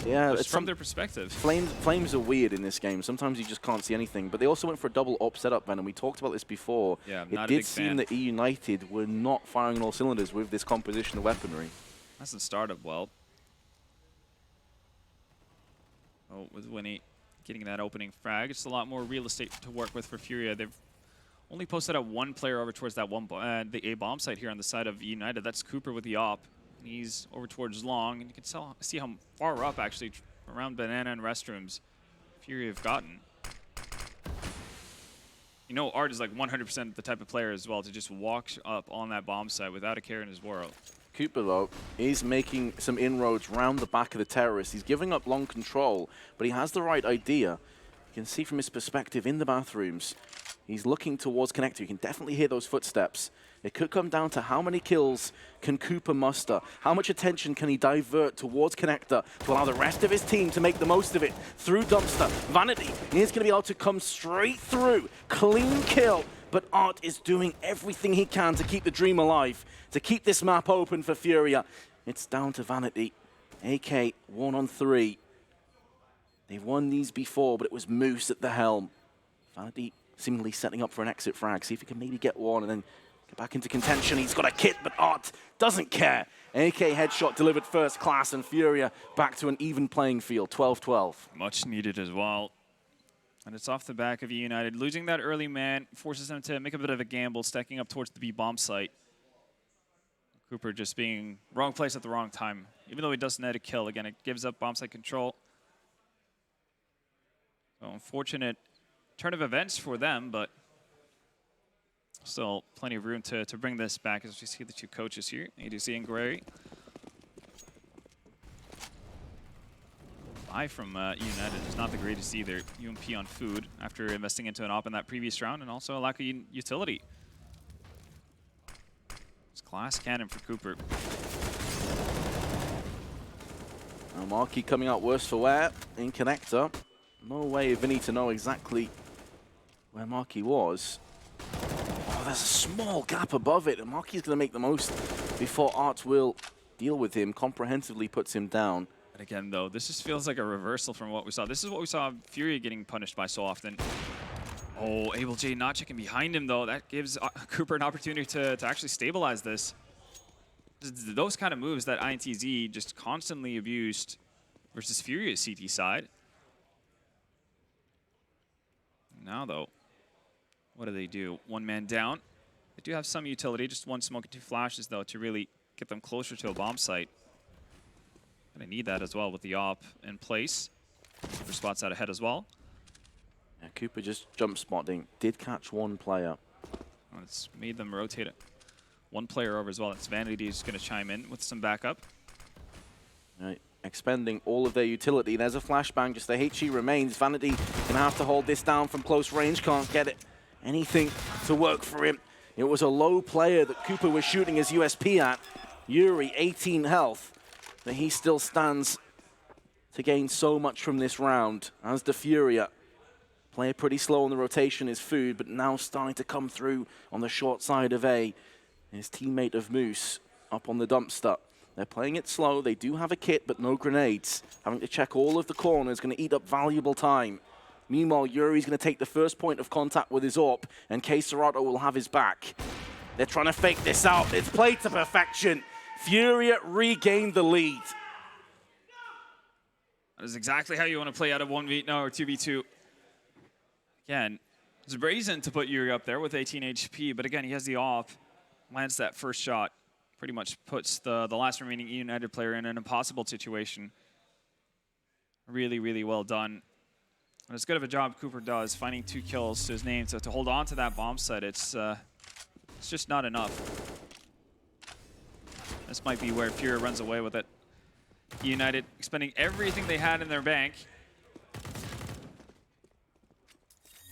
Yeah. It's from their perspective. Flames are weird in this game. Sometimes you just can't see anything. But they also went for a double up setup, Venom. We talked about this before. Yeah, it did seem that eUnited were not firing on all cylinders with this composition of weaponry. Hasn't started well. Oh, with Winnie getting that opening frag, it's a lot more real estate to work with for FURIA. They've only posted out one player over towards that the A bomb site here on the side of eUnited. That's Cooper with the op. He's over towards long, and you can see how far up actually around Banana and Restrooms FURIA have gotten. You know, Art is like 100% the type of player as well to just walk up on that bomb site without a care in his world. Cooper, though, is making some inroads round the back of the terrorist. He's giving up long control, but he has the right idea. You can see from his perspective in the bathrooms, he's looking towards Connector. You can definitely hear those footsteps. It could come down to how many kills can Cooper muster? How much attention can he divert towards Connector to allow the rest of his team to make the most of it through Dumpster? Vanity is going to be able to come straight through. Clean kill. But Art is doing everything he can to keep the dream alive, to keep this map open for FURIA. It's down to Vanity. AK 1-on-3. They've won these before, but it was Moose at the helm. Vanity seemingly setting up for an exit frag. See if he can maybe get one and then get back into contention. He's got a kit, but Art doesn't care. AK headshot delivered first class, and FURIA back to an even playing field, 12-12. Much needed as well. And it's off the back of eUnited. Losing that early man forces them to make a bit of a gamble, stacking up towards the B bomb site. Cooper just being wrong place at the wrong time. Even though he does net a kill, again, it gives up bomb site control. So unfortunate turn of events for them, but still plenty of room to bring this back as we see the two coaches here, ADC and Guerreri. Buy from eUnited is not the greatest either. UMP on food after investing into an op in that previous round, and also a lack of utility. It's glass cannon for Cooper. Now Markey coming out worse for wear in connector. No way of Vinny to know exactly where Markey was. Oh, there's a small gap above it, and Markey's going to make the most before Art will deal with him, comprehensively puts him down. But again, though, this just feels like a reversal from what we saw. This is what we saw FURIA getting punished by so often. Oh, Able J not checking behind him, though. That gives Cooper an opportunity to actually stabilize this. Those kind of moves that INTZ just constantly abused versus FURIA's CT side. Now, though, what do? One man down. They do have some utility, just one smoke and two flashes, though, to really get them closer to a bomb site. Gonna need that as well with the op in place. Cooper spots out ahead as well. Yeah, Cooper just jump spotting. Did catch one player. Well, it's made them rotate it. One player over as well. That's Vanity who's gonna chime in with some backup. Right, expending all of their utility. There's a flashbang, just the HE remains. Vanity gonna have to hold this down from close range. Can't get it. Anything to work for him. It was a low player that Cooper was shooting his USP at. Yuri, 18 health. But he still stands to gain so much from this round. As the FURIA, play pretty slow on the rotation is food, but now starting to come through on the short side of A. His teammate of Moose up on the dumpster. They're playing it slow. They do have a kit, but no grenades. Having to check all of the corners, going to eat up valuable time. Meanwhile, Yuri's going to take the first point of contact with his AWP, and Serato will have his back. They're trying to fake this out. It's played to perfection. FURIA regained the lead. That is exactly how you want to play out of 1v or 2v2. Again, it's brazen to put Yuri up there with 18 HP, but again, he has the AWP. Lands that first shot. Pretty much puts the last remaining eUnited player in an impossible situation. Really, really well done. And as good of a job Cooper does, finding 2 kills to his name, so to hold on to that bomb site, it's just not enough. This might be where FURIA runs away with it. eUnited expending everything they had in their bank.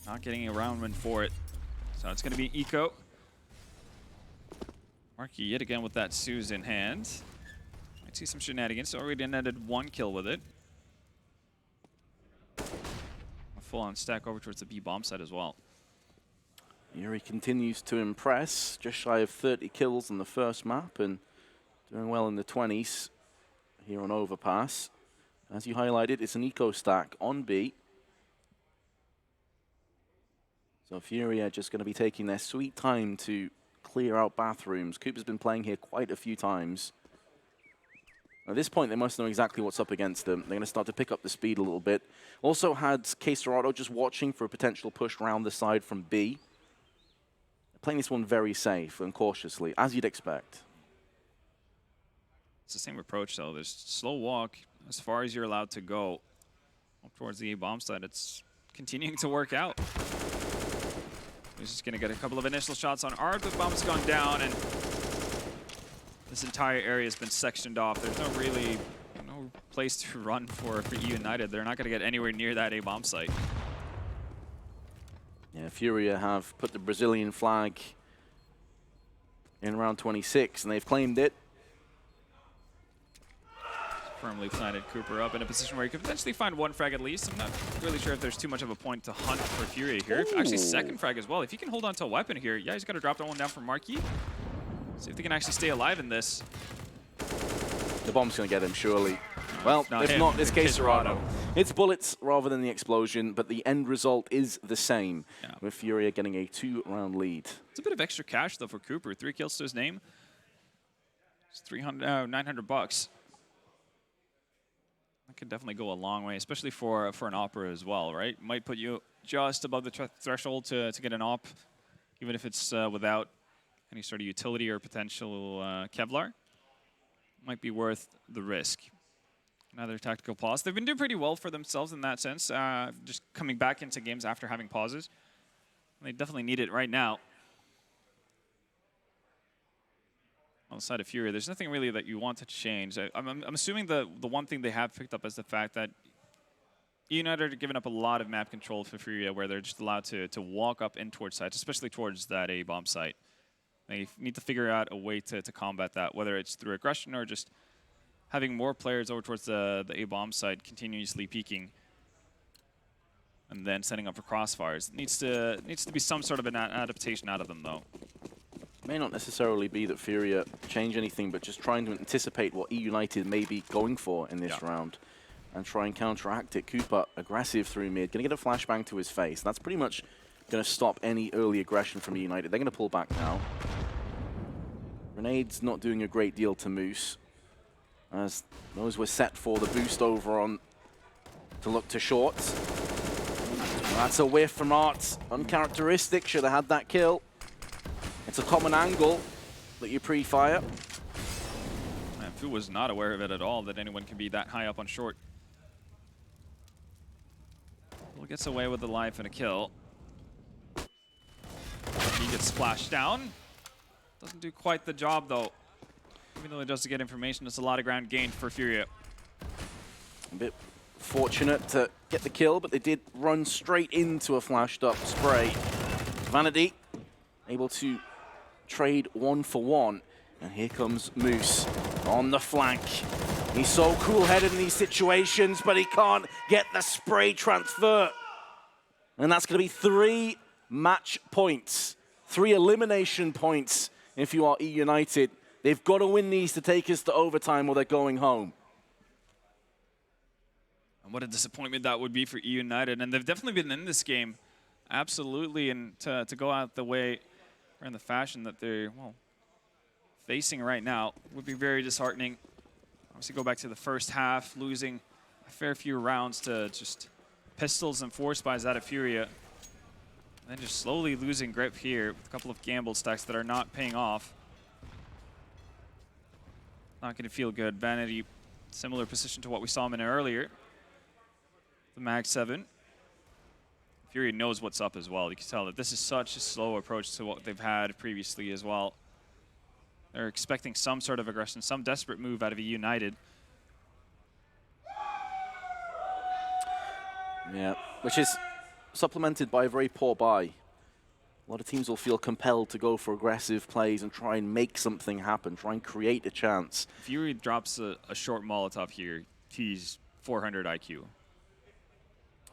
Not getting a round win for it. So it's going to be Eco. Markey yet again with that Suze in hand. Might see some shenanigans. Already netted 1 kill with it. A full-on stack over towards the B bomb site as well. Yuri continues to impress. Just shy of 30 kills on the first map and doing well in the 20s here on Overpass. As you highlighted, it's an eco stack on B. So FURIA just going to be taking their sweet time to clear out bathrooms. Cooper's been playing here quite a few times. At this point, they must know exactly what's up against them. They're going to start to pick up the speed a little bit. Also had Serato just watching for a potential push round the side from B. They're playing this one very safe and cautiously, as you'd expect. It's the same approach, though. There's slow walk as far as you're allowed to go up towards the A bomb site. It's continuing to work out. He's just going to get a couple of initial shots on Art. The bomb's gone down, and this entire area has been sectioned off. There's no place to run for eUnited. They're not going to get anywhere near that A bomb site. Yeah, FURIA have put the Brazilian flag in round 26, and they've claimed it. Firmly planted Cooper up in a position where he could potentially find 1 frag at least. I'm not really sure if there's too much of a point to hunt for FURIA here. Actually, 2nd frag as well. If he can hold on to a weapon here, yeah, he's got to drop that one down for Markey. See if they can actually stay alive in this. The bomb's going to get him, surely. Well, it's not this case, Serato. It's bullets rather than the explosion, but the end result is the same, with FURIA getting a 2-round lead. It's a bit of extra cash, though, for Cooper. 3 kills to his name. It's 900 bucks. That could definitely go a long way, especially for an opera as well, right? Might put you just above the threshold to get an op, even if it's without any sort of utility or potential Kevlar, might be worth the risk. Another tactical pause. They've been doing pretty well for themselves in that sense, just coming back into games after having pauses. They definitely need it right now. On the side of FURIA, there's nothing really that you want to change. I'm assuming the one thing they have picked up is the fact that eUnited are giving up a lot of map control for FURIA, where they're just allowed to walk up in towards sites, especially towards that A-bomb site. They need to figure out a way to combat that, whether it's through aggression or just having more players over towards the A-bomb site, continuously peeking, and then setting up for crossfires. It needs to be some sort of an adaptation out of them, though. It may not necessarily be that FURIA change anything, but just trying to anticipate what eUnited may be going for in this round and try and counteract it. Cooper, aggressive through mid, going to get a flashbang to his face. That's pretty much going to stop any early aggression from eUnited. They're going to pull back now. Renade's not doing a great deal to Moose, as those were set for the boost over on to look to shorts. That's a whiff from Arts. Uncharacteristic, should have had that kill. It's a common angle that you pre-fire. Man, Fu was not aware of it at all, that anyone can be that high up on short. Well, gets away with the life and a kill. He gets splashed down. Doesn't do quite the job, though. Even though it does get information, it's a lot of ground gained for FURIA. A bit fortunate to get the kill, but they did run straight into a flashed up spray. Vanity able to trade 1 for 1. And here comes Moose on the flank. He's so cool-headed in these situations, but he can't get the spray transfer. And that's going to be 3 match points, 3 elimination points if you are eUnited. They've got to win these to take us to overtime or they're going home. And what a disappointment that would be for eUnited. And they've definitely been in this game, absolutely, and to go out the way or in the fashion that they're, well, facing right now would be very disheartening. Obviously, go back to the first half, losing a fair few rounds to just pistols and force buys out of FURIA. And then just slowly losing grip here with a couple of gamble stacks that are not paying off. Not going to feel good. Vanity, similar position to what we saw him in earlier. The Mag 7. FURIA knows what's up as well. You can tell that this is such a slow approach to what they've had previously as well. They're expecting some sort of aggression, some desperate move out of eUnited. Yeah, which is supplemented by a very poor buy. A lot of teams will feel compelled to go for aggressive plays and try and make something happen, try and create a chance. If Fury drops a short Molotov here, he's 400 IQ.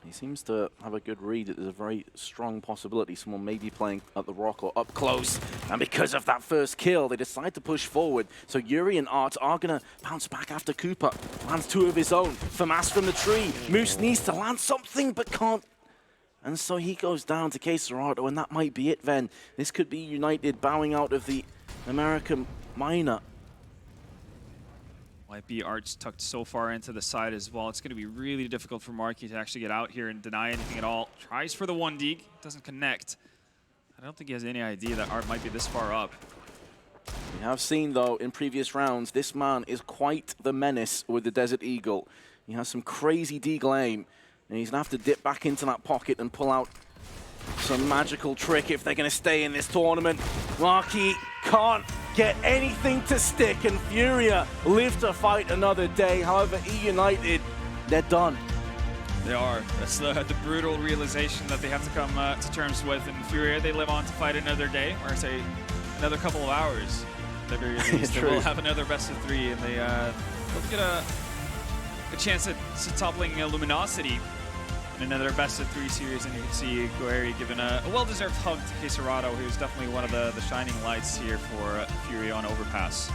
He seems to have a good read that there's a very strong possibility someone may be playing at the rock or up close. And because of that first kill, they decide to push forward. So Yuri and Art are going to bounce back after Cooper. Lands 2 of his own. FAMAS from the tree. Moose needs to land something but can't. And so he goes down to Queserato, and that might be it then. This could be United bowing out of the American Miner. Might be Art's tucked so far into the side as well. It's going to be really difficult for Marky to actually get out here and deny anything at all. Tries for the 1 dig, doesn't connect. I don't think he has any idea that Art might be this far up. We have seen, though, in previous rounds, this man is quite the menace with the Desert Eagle. He has some crazy deagle aim, and he's going to have to dip back into that pocket and pull out some magical trick if they're going to stay in this tournament. Marky can't get anything to stick, and FURIA live to fight another day. However, eUnited, they're done. They are. That's the brutal realization that they have to come to terms with. And FURIA, they live on to fight another day, or say another couple of hours. At the very least, they will have another best of 3, and they'll get a chance at toppling Luminosity in another best of 3 series. And you can see Guerri giving a well-deserved hug to Queserato, who's definitely one of the shining lights here for FURIA on Overpass.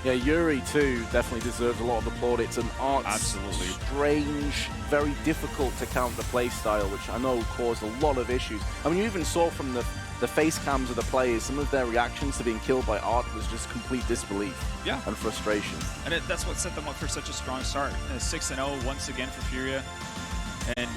Yeah, Yuri too definitely deserves a lot of the plaudits, and Art's absolutely strange, very difficult to counter play style, which I know caused a lot of issues. I mean, you even saw from the face cams of the players, some of their reactions to being killed by Art was just complete disbelief and frustration. And that's what set them up for such a strong start. 6-0 once again for FURIA. And